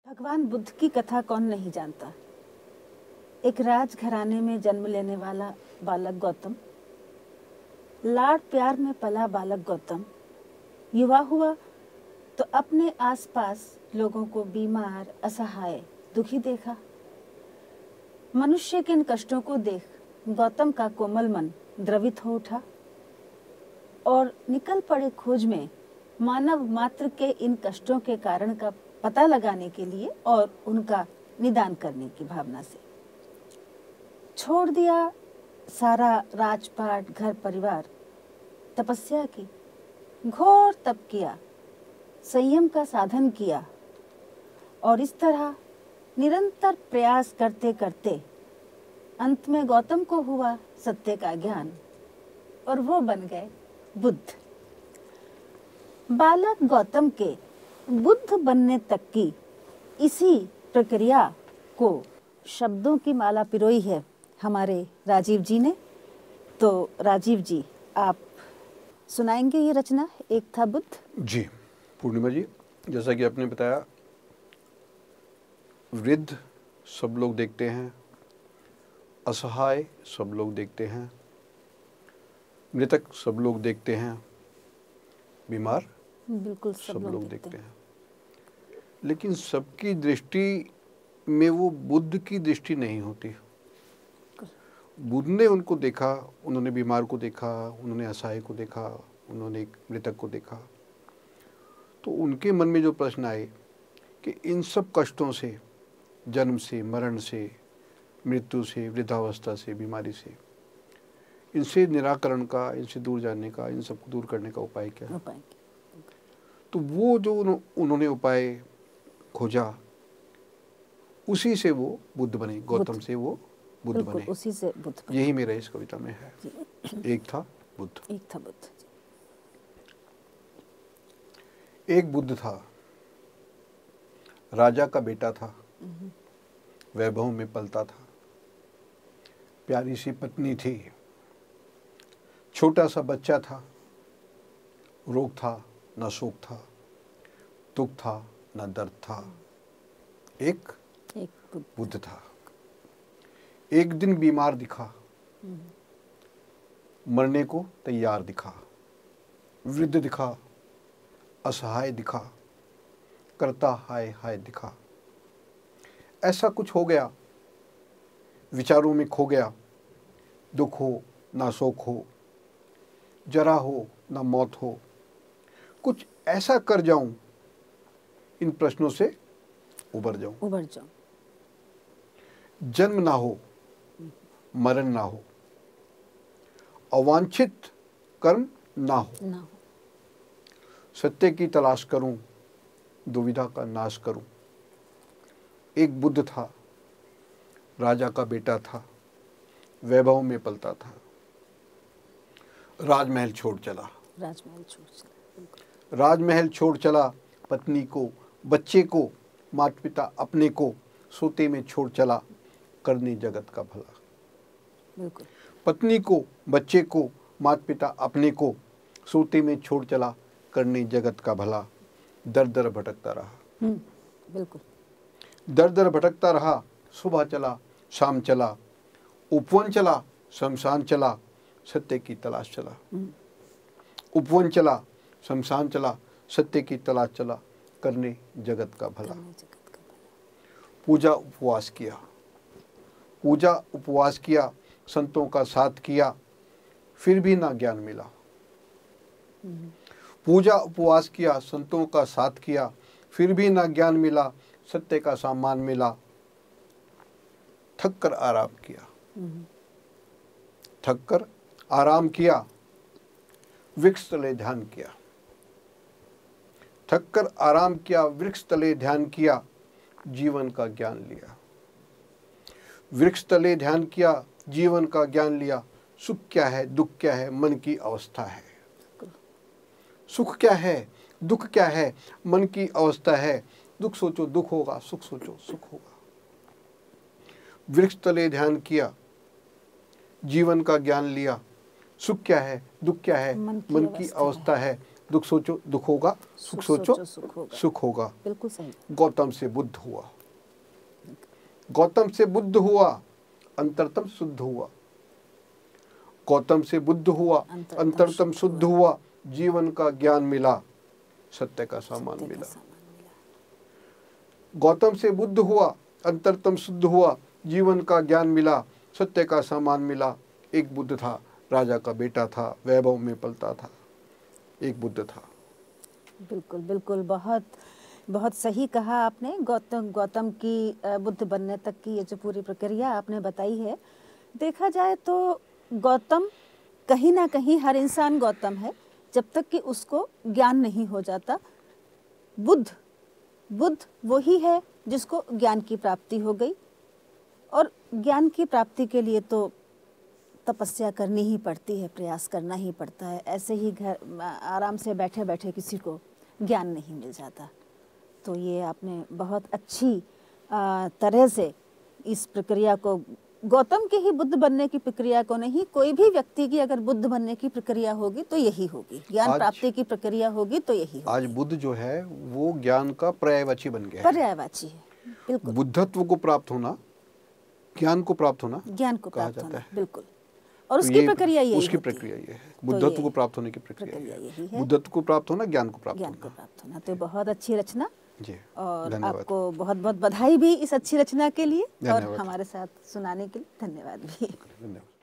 भगवान बुद्ध की कथा कौन नहीं जानता। एक राजघराने में जन्म लेने वाला बालक गौतम, लाड़ प्यार में पला बालक गौतम युवा हुआ तो अपने आसपास लोगों को बीमार, असहाय, दुखी देखा। मनुष्य के इन कष्टों को देख गौतम का कोमल मन द्रवित हो उठा और निकल पड़े खोज में मानव मात्र के इन कष्टों के कारण का पता लगाने के लिए और उनका निदान करने की भावना से। छोड़ दिया सारा राजपाट, घर परिवार, तपस्या की, घोर तप किया, संयम का साधन किया और इस तरह निरंतर प्रयास करते करते अंत में गौतम को हुआ सत्य का ज्ञान और वो बन गए बुद्ध। बालक गौतम के बुद्ध बनने तक की इसी प्रक्रिया को शब्दों की माला पिरोई है हमारे राजीव जी ने। तो राजीव जी, आप सुनाएंगे ये रचना एक था बुद्ध। जी पूर्णिमा जी, जैसा कि आपने बताया, वृद्ध सब लोग देखते हैं, असहाय सब लोग देखते हैं, मृतक सब लोग देखते हैं, बीमार बिल्कुल सब लोग देखते हैं। लेकिन सबकी दृष्टि में वो बुद्ध की दृष्टि नहीं होती। बुद्ध ने उनको देखा, उन्होंने बीमार को देखा, उन्होंने असहाय को देखा, उन्होंने एक मृतक को देखा। तो उनके मन में जो प्रश्न आए कि इन सब कष्टों से, जन्म से, मरण से, मृत्यु से, वृद्धावस्था से, बीमारी से, इनसे निराकरण का, इनसे दूर जाने का, इन सबको दूर करने का उपाय क्या है? तो वो जो उन्होंने उपाय खोजा, उसी से वो बुद्ध बने। गौतम से वो बुद्ध बने, उसी से बुद्ध बने। यही मेरा इस कविता में है। एक था बुद्ध। एक था बुद्ध। एक बुद्ध था, राजा का बेटा था, वैभव में पलता था, प्यारी सी पत्नी थी, छोटा सा बच्चा था, रोग था न शोक था, दुख था न दर्द था। एक बुद्ध था। एक दिन बीमार दिखा, मरने को तैयार दिखा, वृद्ध दिखा, असहाय दिखा, करता हाय हाय दिखा। ऐसा कुछ हो गया, विचारों में खो गया, दुख हो ना शोक हो, जरा हो ना मौत हो, कुछ ऐसा कर जाऊं इन प्रश्नों से उबर जाऊं। जन्म ना हो, मरण ना हो, अवांछित कर्म ना हो, सत्य की तलाश करूं, दुविधा का नाश करूं। एक बुद्ध था, राजा का बेटा था, वैभव में पलता था, राजमहल छोड़ चला। राजमहल छोड़ चला, पत्नी को, बच्चे को, माता पिता अपने को सोते में छोड़ चला, करने जगत का भला। पत्नी को, बच्चे को, माता पिता अपने को सोते में छोड़ चला, करने जगत का भला। दर दर भटकता रहा। दर दर भटकता रहा, सुबह चला, शाम चला, उपवन चला, शमशान चला, सत्य की तलाश चला। उपवन चला, शमशान चला, सत्य की तलाश चला, करने जगत का भला। पूजा उपवास किया, पूजा उपवास किया, संतों का साथ किया, फिर भी ना ज्ञान मिला। पूजा उपवास किया, संतों का साथ किया, फिर भी ना ज्ञान मिला, सत्य का सामान मिला। थक कर आराम किया, थक कर आराम किया, वृक्ष तले ध्यान किया। थक कर आराम किया, वृक्ष तले ध्यान किया, जीवन का ज्ञान लिया। वृक्ष तले ध्यान किया, जीवन का ज्ञान लिया। सुख क्या है, दुख क्या है, मन की अवस्था है। सुख क्या है, दुख क्या है, मन की अवस्था है। दुख सोचो दुख होगा, सुख सोचो सुख होगा। वृक्ष तले ध्यान किया, जीवन का ज्ञान लिया। सुख क्या है, दुख क्या है, मन की अवस्था है। दुख सोचो दुख होगा, सुख सोचो सुख होगा। सुख होगा। बिल्कुल सही। गौतम से बुद्ध हुआ, गौतम से बुद्ध हुआ, अंतरतम शुद्ध हुआ। गौतम से बुद्ध हुआ, अंतरतम शुद्ध हुआ, जीवन का ज्ञान मिला, सत्य का सामान मिला। गौतम से बुद्ध हुआ, अंतरतम शुद्ध हुआ, जीवन का ज्ञान मिला, सत्य का सामान मिला। एक बुद्ध था, राजा का बेटा था, वैभव में पलता था। एक बुद्ध था। बिल्कुल बिल्कुल, बहुत बहुत सही कहा आपने। गौतम की बुद्ध बनने तक की ये जो पूरी प्रक्रिया आपने बताई है, देखा जाए तो गौतम कहीं ना कहीं हर इंसान गौतम है जब तक कि उसको ज्ञान नहीं हो जाता। बुद्ध वही है जिसको ज्ञान की प्राप्ति हो गई, और ज्ञान की प्राप्ति के लिए तो तपस्या करनी ही पड़ती है, प्रयास करना ही पड़ता है। ऐसे ही घर आराम से बैठे बैठे किसी को ज्ञान नहीं मिल जाता। तो ये आपने बहुत अच्छी तरह से इस प्रक्रिया को, गौतम के ही बुद्ध बनने की प्रक्रिया को नहीं, कोई भी व्यक्ति की अगर बुद्ध बनने की प्रक्रिया होगी तो यही होगी, ज्ञान प्राप्ति की प्रक्रिया होगी तो यही होगी। आज बुद्ध जो है वो ज्ञान का पर्यायवाची बन गया है। पर्यायवाची है, बिल्कुल। बुद्धत्व को प्राप्त होना, ज्ञान को प्राप्त होना, ज्ञान को प्राप्त होना, बिल्कुल। और उसकी प्रक्रिया यही, उसकी प्रक्रिया ये है, बुद्धत्व को प्राप्त होने की प्रक्रिया यही है। बुद्धत्व को प्राप्त होना, ज्ञान को प्राप्त होना। तो बहुत अच्छी रचना जी, और आपको बहुत बहुत बधाई भी इस अच्छी रचना के लिए, और हमारे साथ सुनाने के लिए धन्यवाद भी। धन्यवाद।